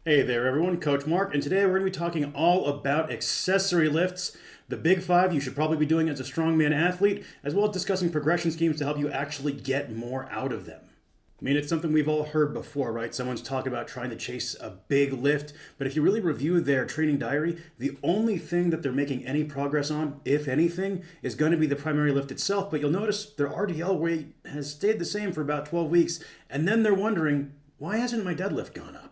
Hey there, everyone. Coach Mark, and today we're going to be talking all about accessory lifts, the big five you should probably be doing as a strongman athlete, as well as discussing progression schemes to help you actually get more out of them. I mean, it's something we've all heard before, right? Someone's talking about trying to chase a big lift, but if you really review their training diary, the only thing that they're making any progress on, if anything, is going to be the primary lift itself. But you'll notice their RDL weight has stayed the same for about 12 weeks, and then they're wondering, why hasn't my deadlift gone up?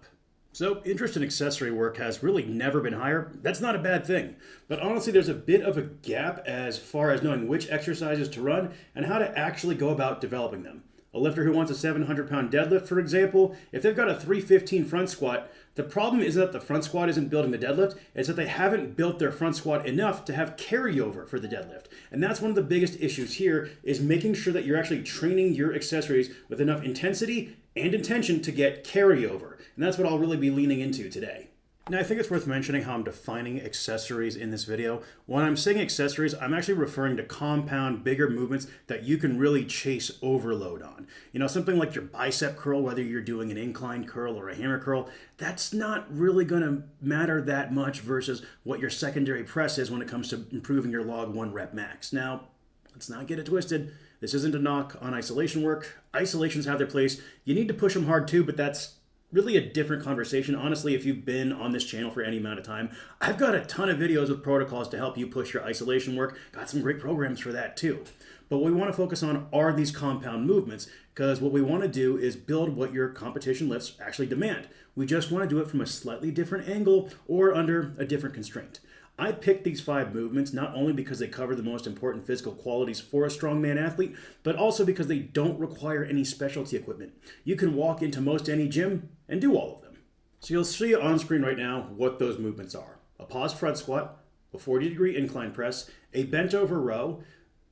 So, interest in accessory work has really never been higher. That's not a bad thing. But honestly, there's a bit of a gap as far as knowing which exercises to run and how to actually go about developing them. A lifter who wants a 700-pound deadlift, for example, if they've got a 315 front squat, the problem isn't that the front squat isn't building the deadlift, it's that they haven't built their front squat enough to have carryover for the deadlift. And that's one of the biggest issues here, is making sure that you're actually training your accessories with enough intensity and intention to get carryover. And that's what I'll really be leaning into today. Now, I think it's worth mentioning how I'm defining accessories in this video. When I'm saying accessories, I'm actually referring to compound, bigger movements that you can really chase overload on. You know, something like your bicep curl, whether you're doing an incline curl or a hammer curl, that's not really going to matter that much versus what your secondary press is when it comes to improving your log 1 rep max. Now, let's not get it twisted. This isn't a knock on isolation work. Isolations have their place. You need to push them hard too, but that's really a different conversation. Honestly, if you've been on this channel for any amount of time, I've got a ton of videos with protocols to help you push your isolation work. Got some great programs for that too. But what we want to focus on are these compound movements, because what we want to do is build what your competition lifts actually demand. We just want to do it from a slightly different angle or under a different constraint. I picked these 5 movements not only because they cover the most important physical qualities for a strongman athlete, but also because they don't require any specialty equipment. You can walk into most any gym and do all of them. So you'll see on screen right now what those movements are. A paused front squat, a 40-degree incline press, a bent over row.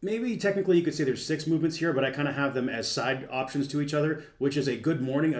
Maybe technically you could say there's 6 movements here, but I kind of have them as side options to each other, which is a good morning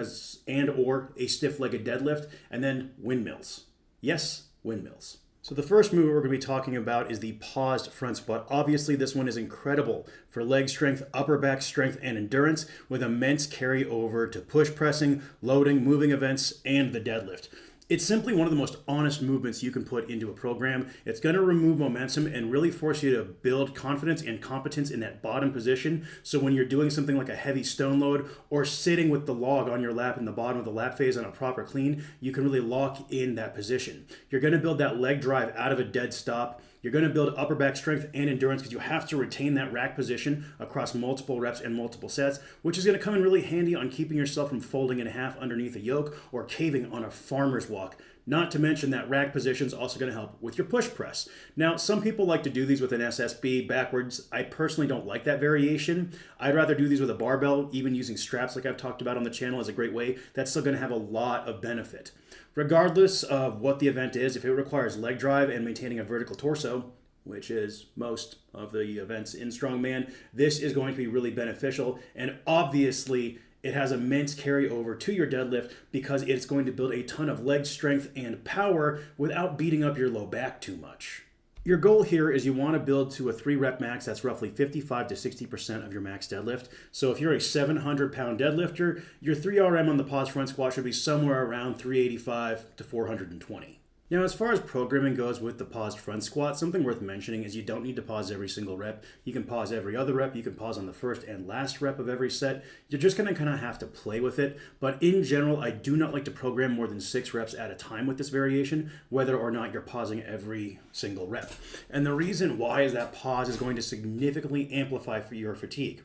and or a stiff-legged deadlift, and then windmills. Yes, windmills. So the first move we're going to be talking about is the paused front squat. Obviously, this one is incredible for leg strength, upper back strength, and endurance, with immense carryover to push pressing, loading, moving events, and the deadlift. It's simply one of the most honest movements you can put into a program. It's going to remove momentum and really force you to build confidence and competence in that bottom position. So when you're doing something like a heavy stone load or sitting with the log on your lap in the bottom of the lap phase on a proper clean, you can really lock in that position. You're going to build that leg drive out of a dead stop. You're going to build upper back strength and endurance because you have to retain that rack position across multiple reps and multiple sets, which is going to come in really handy on keeping yourself from folding in half underneath a yoke or caving on a farmer's walk. Not to mention that rack position is also going to help with your push press. Now, some people like to do these with an SSB backwards. I personally don't like that variation. I'd rather do these with a barbell. Even using straps like I've talked about on the channel is a great way. That's still going to have a lot of benefit. Regardless of what the event is, if it requires leg drive and maintaining a vertical torso, which is most of the events in Strongman, this is going to be really beneficial. And obviously, it has immense carryover to your deadlift because it's going to build a ton of leg strength and power without beating up your low back too much. Your goal here is you want to build to a 3-rep max that's roughly 55 to 60% of your max deadlift. So if you're a 700-pound deadlifter, your 3RM on the paused front squat should be somewhere around 385 to 420. Now, as far as programming goes with the paused front squat, something worth mentioning is you don't need to pause every single rep. You can pause every other rep. You can pause on the first and last rep of every set. You're just going to kind of have to play with it. But in general, I do not like to program more than 6 reps at a time with this variation, whether or not you're pausing every single rep. And the reason why is that pause is going to significantly amplify for your fatigue.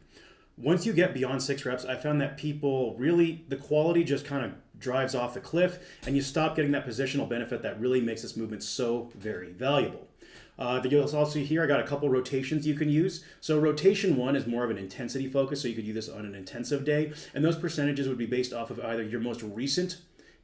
Once you get beyond 6 reps, I found that people really, the quality just kind of drives off the cliff and you stop getting that positional benefit that really makes this movement so very valuable. You'll also see here, I got a couple rotations you can use. So rotation 1 is more of an intensity focus, so you could do this on an intensive day. And those percentages would be based off of either your most recent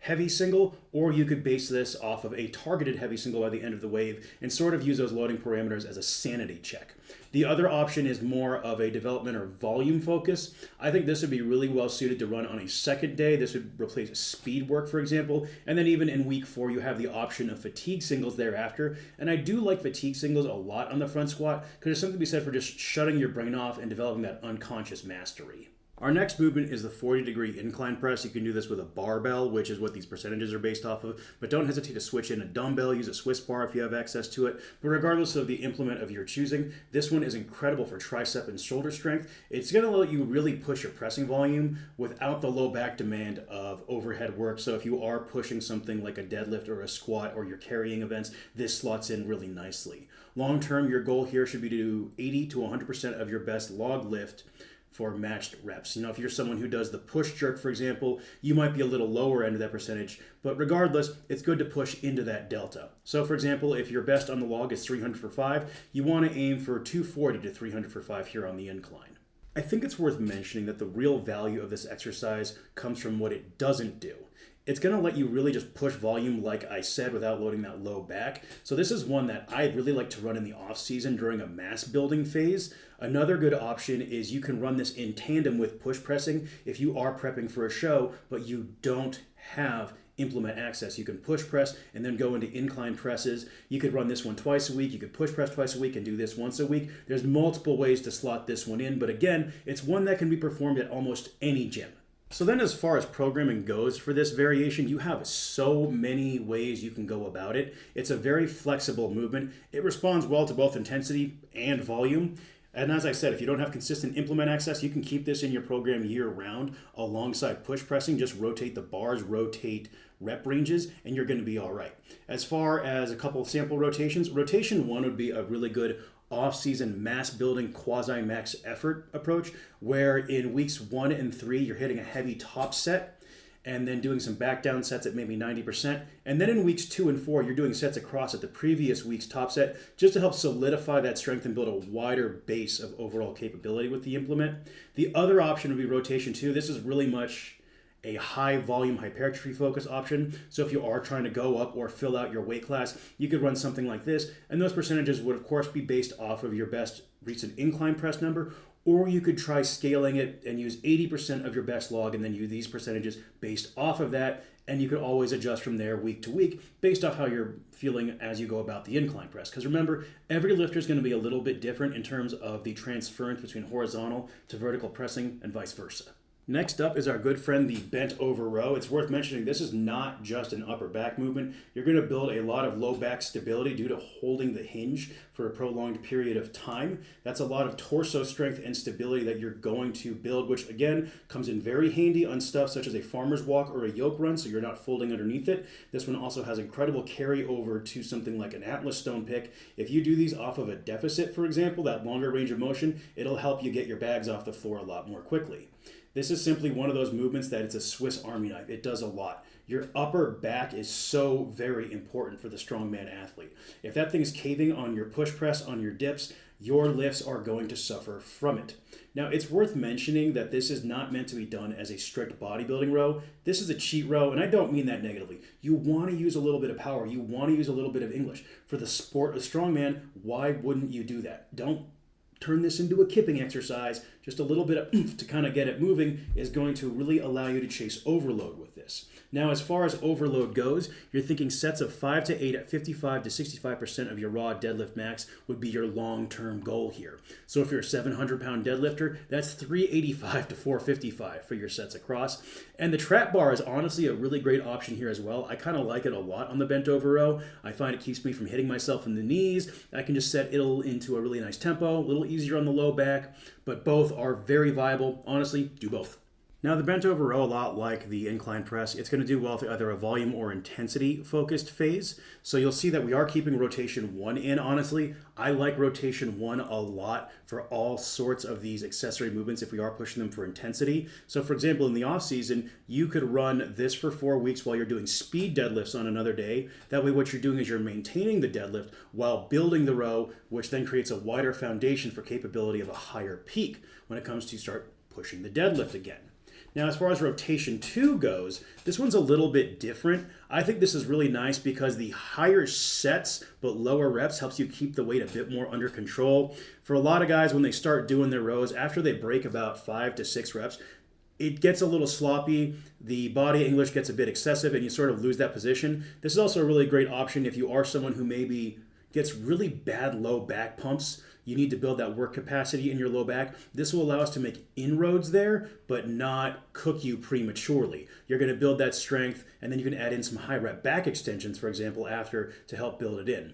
heavy single, or you could base this off of a targeted heavy single by the end of the wave and sort of use those loading parameters as a sanity check. The other option is more of a development or volume focus. I think this would be really well suited to run on a second day. This would replace speed work, for example. And then even in week 4, you have the option of fatigue singles thereafter. And I do like fatigue singles a lot on the front squat because there's something to be said for just shutting your brain off and developing that unconscious mastery. Our next movement is the 40-degree incline press. You can do this with a barbell, which is what these percentages are based off of, but don't hesitate to switch in a dumbbell. Use a Swiss bar if you have access to it. But regardless of the implement of your choosing, this one is incredible for tricep and shoulder strength. It's going to let you really push your pressing volume without the low back demand of overhead work. So if you are pushing something like a deadlift or a squat or you're carrying events, this slots in really nicely. Long term, your goal here should be to do 80 to 100% of your best log lift for matched reps. If you're someone who does the push jerk, for example, you might be a little lower end of that percentage, but regardless, it's good to push into that delta. So for example, if your best on the log is 300 for 5, you want to aim for 240 to 300 for 5 here on the incline. I think it's worth mentioning that the real value of this exercise comes from what it doesn't do. It's going to let you really just push volume, like I said, without loading that low back. So this is one that I really like to run in the off season during a mass building phase. Another good option is you can run this in tandem with push pressing if you are prepping for a show, but you don't have implement access. You can push press and then go into incline presses. You could run this one twice a week. You could push press twice a week and do this once a week. There's multiple ways to slot this one in, but again, it's one that can be performed at almost any gym. So then as far as programming goes for this variation, you have so many ways you can go about it. It's a very flexible movement. It responds well to both intensity and volume. And as I said, if you don't have consistent implement access, you can keep this in your program year round alongside push pressing. Just rotate the bars, rotate rep ranges, and you're going to be all right. As far as a couple of sample rotations, rotation 1 would be a really good off-season mass building quasi-max effort approach, where in weeks 1 and 3 you're hitting a heavy top set and then doing some back down sets at maybe 90%, and then in weeks 2 and 4 you're doing sets across at the previous week's top set just to help solidify that strength and build a wider base of overall capability with the implement. The other option would be rotation 2. This is really much a high volume hypertrophy focus option. So if you are trying to go up or fill out your weight class, you could run something like this, and those percentages would of course be based off of your best recent incline press number, or you could try scaling it and use 80% of your best log and then use these percentages based off of that, and you could always adjust from there week to week based off how you're feeling as you go about the incline press. Because remember, every lifter is going to be a little bit different in terms of the transference between horizontal to vertical pressing and vice versa. Next up is our good friend, the bent over row. It's worth mentioning this is not just an upper back movement. You're going to build a lot of low back stability due to holding the hinge for a prolonged period of time. That's a lot of torso strength and stability that you're going to build, which again comes in very handy on stuff such as a farmer's walk or a yoke run, so you're not folding underneath it. This one also has incredible carryover to something like an Atlas stone pick. If you do these off of a deficit, for example, that longer range of motion, it'll help you get your bags off the floor a lot more quickly. This is simply one of those movements that it's a Swiss Army knife. It does a lot. Your upper back is so very important for the strongman athlete. If that thing is caving on your push press, on your dips, your lifts are going to suffer from it. Now, it's worth mentioning that this is not meant to be done as a strict bodybuilding row. This is a cheat row, and I don't mean that negatively. You want to use a little bit of power. You want to use a little bit of English. For the sport of strongman, why wouldn't you do that? Don't turn this into a kipping exercise. Just a little bit of oomph to kind of get it moving is going to really allow you to chase overload with this. Now, as far as overload goes, you're thinking sets of 5 to 8 at 55 to 65% of your raw deadlift max would be your long-term goal here. So if you're a 700-pound deadlifter, that's 385 to 455 for your sets across. And the trap bar is honestly a really great option here as well. I kind of like it a lot on the bent over row. I find it keeps me from hitting myself in the knees. I can just set it into a really nice tempo, a little easier on the low back, but both are very viable. Honestly, do both. Now, the bent over row, a lot like the incline press, it's going to do well with either a volume or intensity focused phase. So you'll see that we are keeping rotation 1 in. Honestly, I like rotation 1 a lot for all sorts of these accessory movements if we are pushing them for intensity. So for example, in the off season, you could run this for 4 weeks while you're doing speed deadlifts on another day. That way what you're doing is you're maintaining the deadlift while building the row, which then creates a wider foundation for capability of a higher peak when it comes to start pushing the deadlift again. Now, as far as rotation 2 goes, this one's a little bit different. I think this is really nice because the higher sets but lower reps helps you keep the weight a bit more under control. For a lot of guys, when they start doing their rows, after they break about 5 to 6 reps, it gets a little sloppy, the body English gets a bit excessive, and you sort of lose that position. This is also a really great option if you are someone who maybe gets really bad low back pumps, you need to build that work capacity in your low back. This will allow us to make inroads there, but not cook you prematurely. You're going to build that strength, and then you can add in some high rep back extensions, for example, after to help build it in.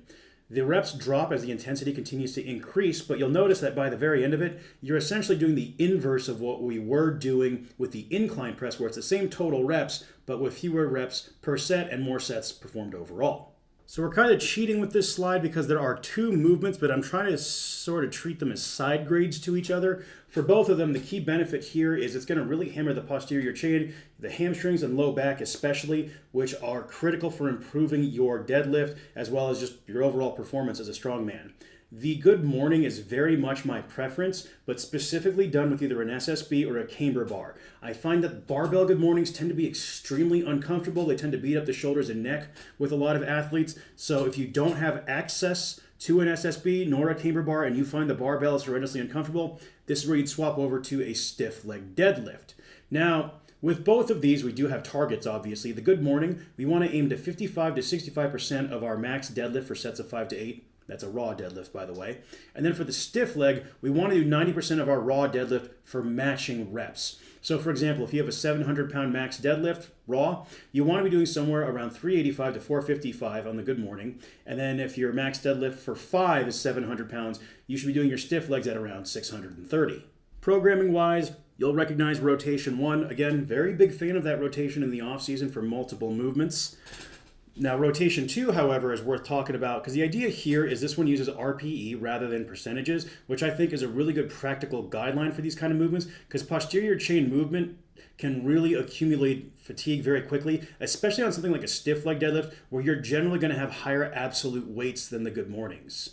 The reps drop as the intensity continues to increase, but you'll notice that by the very end of it, you're essentially doing the inverse of what we were doing with the incline press, where it's the same total reps, but with fewer reps per set and more sets performed overall. So we're kind of cheating with this slide because there are two movements, but I'm trying to sort of treat them as side grades to each other. For both of them, the key benefit here is it's going to really hammer the posterior chain, the hamstrings and low back especially, which are critical for improving your deadlift as well as just your overall performance as a strongman. The good morning is very much my preference, but specifically done with either an SSB or a camber bar. I find that barbell good mornings tend to be extremely uncomfortable. They tend to beat up the shoulders and neck with a lot of athletes. So if you don't have access to an SSB nor a camber bar and you find the barbell is horrendously uncomfortable, this is where you'd swap over to a stiff leg deadlift. Now, with both of these, we do have targets, obviously. The good morning, we want to aim to 55 to 65% of our max deadlift for sets of 5 to 8. That's a raw deadlift, by the way. And then for the stiff leg, we want to do 90% of our raw deadlift for matching reps. So for example, if you have a 700-pound max deadlift, raw, you want to be doing somewhere around 385 to 455 on the good morning. And then if your max deadlift for 5 is 700 pounds, you should be doing your stiff legs at around 630. Programming-wise, you'll recognize rotation 1. Again, very big fan of that rotation in the off-season for multiple movements. Now, rotation 2, however, is worth talking about because the idea here is this one uses RPE rather than percentages, which I think is a really good practical guideline for these kind of movements because posterior chain movement can really accumulate fatigue very quickly, especially on something like a stiff leg deadlift where you're generally going to have higher absolute weights than the good mornings.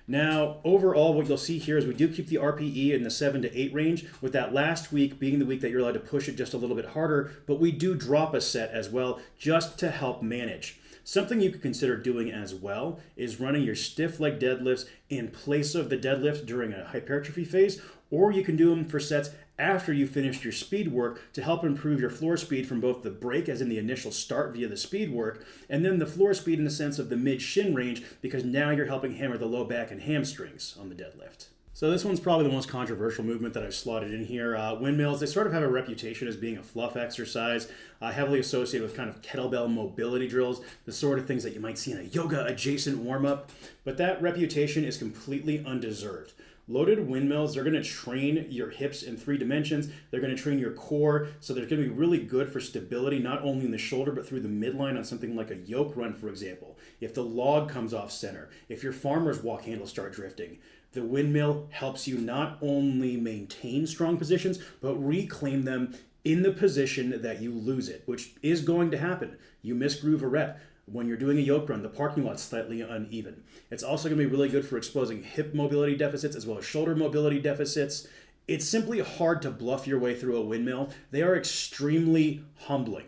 Now, overall, what you'll see here is we do keep the RPE in the 7 to 8 range, with that last week being the week that you're allowed to push it just a little bit harder, but we do drop a set as well just to help manage. Something you could consider doing as well is running your stiff leg deadlifts in place of the deadlift during a hypertrophy phase, or you can do them for sets after you finished your speed work to help improve your floor speed from both the break, as in the initial start via the speed work, and then the floor speed in the sense of the mid-shin range, because now you're helping hammer the low back and hamstrings on the deadlift. So this one's probably the most controversial movement that I've slotted in here. Windmills, they sort of have a reputation as being a fluff exercise, heavily associated with kind of kettlebell mobility drills, the sort of things that you might see in a yoga-adjacent warm-up. But that reputation is completely undeserved. Loaded windmills, they're going to train your hips in 3 dimensions. They're going to train your core, so they're going to be really good for stability, not only in the shoulder, but through the midline on something like a yoke run, for example. If the log comes off center, if your farmer's walk handles start drifting, the windmill helps you not only maintain strong positions, but reclaim them in the position that you lose it, which is going to happen. You misgroove a rep. When you're doing a yoke run, the parking lot's slightly uneven. It's also going to be really good for exposing hip mobility deficits as well as shoulder mobility deficits. It's simply hard to bluff your way through a windmill. They are extremely humbling.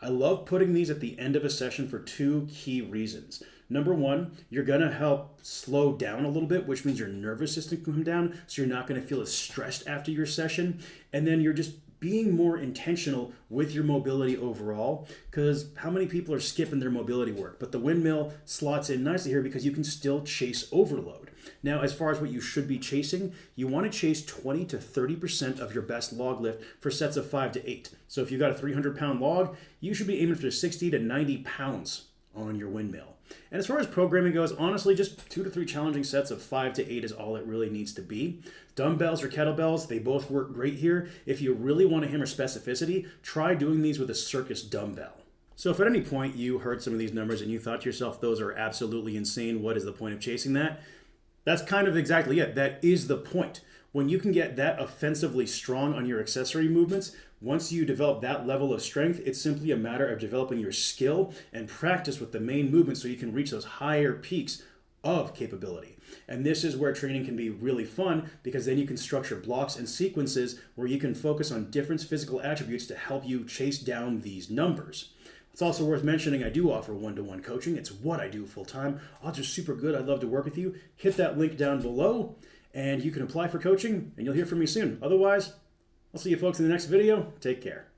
I love putting these at the end of a session for 2 key reasons. Number 1, you're going to help slow down a little bit, which means your nervous system can come down, so you're not going to feel as stressed after your session. And then you're just being more intentional with your mobility overall, because how many people are skipping their mobility work? But the windmill slots in nicely here because you can still chase overload. Now, as far as what you should be chasing, you want to chase 20 to 30% of your best log lift for sets of 5 to 8. So if you've got a 300-pound log, you should be aiming for 60 to 90 pounds on your windmill. And as far as programming goes, honestly, just 2 to 3 challenging sets of 5 to 8 is all it really needs to be. Dumbbells or kettlebells, they both work great here. If you really want to hammer specificity, try doing these with a circus dumbbell. So if at any point you heard some of these numbers and you thought to yourself, those are absolutely insane, what is the point of chasing that? That's kind of exactly it. That is the point. When you can get that offensively strong on your accessory movements, once you develop that level of strength, it's simply a matter of developing your skill and practice with the main movements so you can reach those higher peaks of capability. And this is where training can be really fun, because then you can structure blocks and sequences where you can focus on different physical attributes to help you chase down these numbers. It's also worth mentioning I do offer one-to-one coaching. It's what I do full-time. Odds are super good. I'd love to work with you. Hit that link down below and you can apply for coaching and you'll hear from me soon. Otherwise, I'll see you folks in the next video. Take care.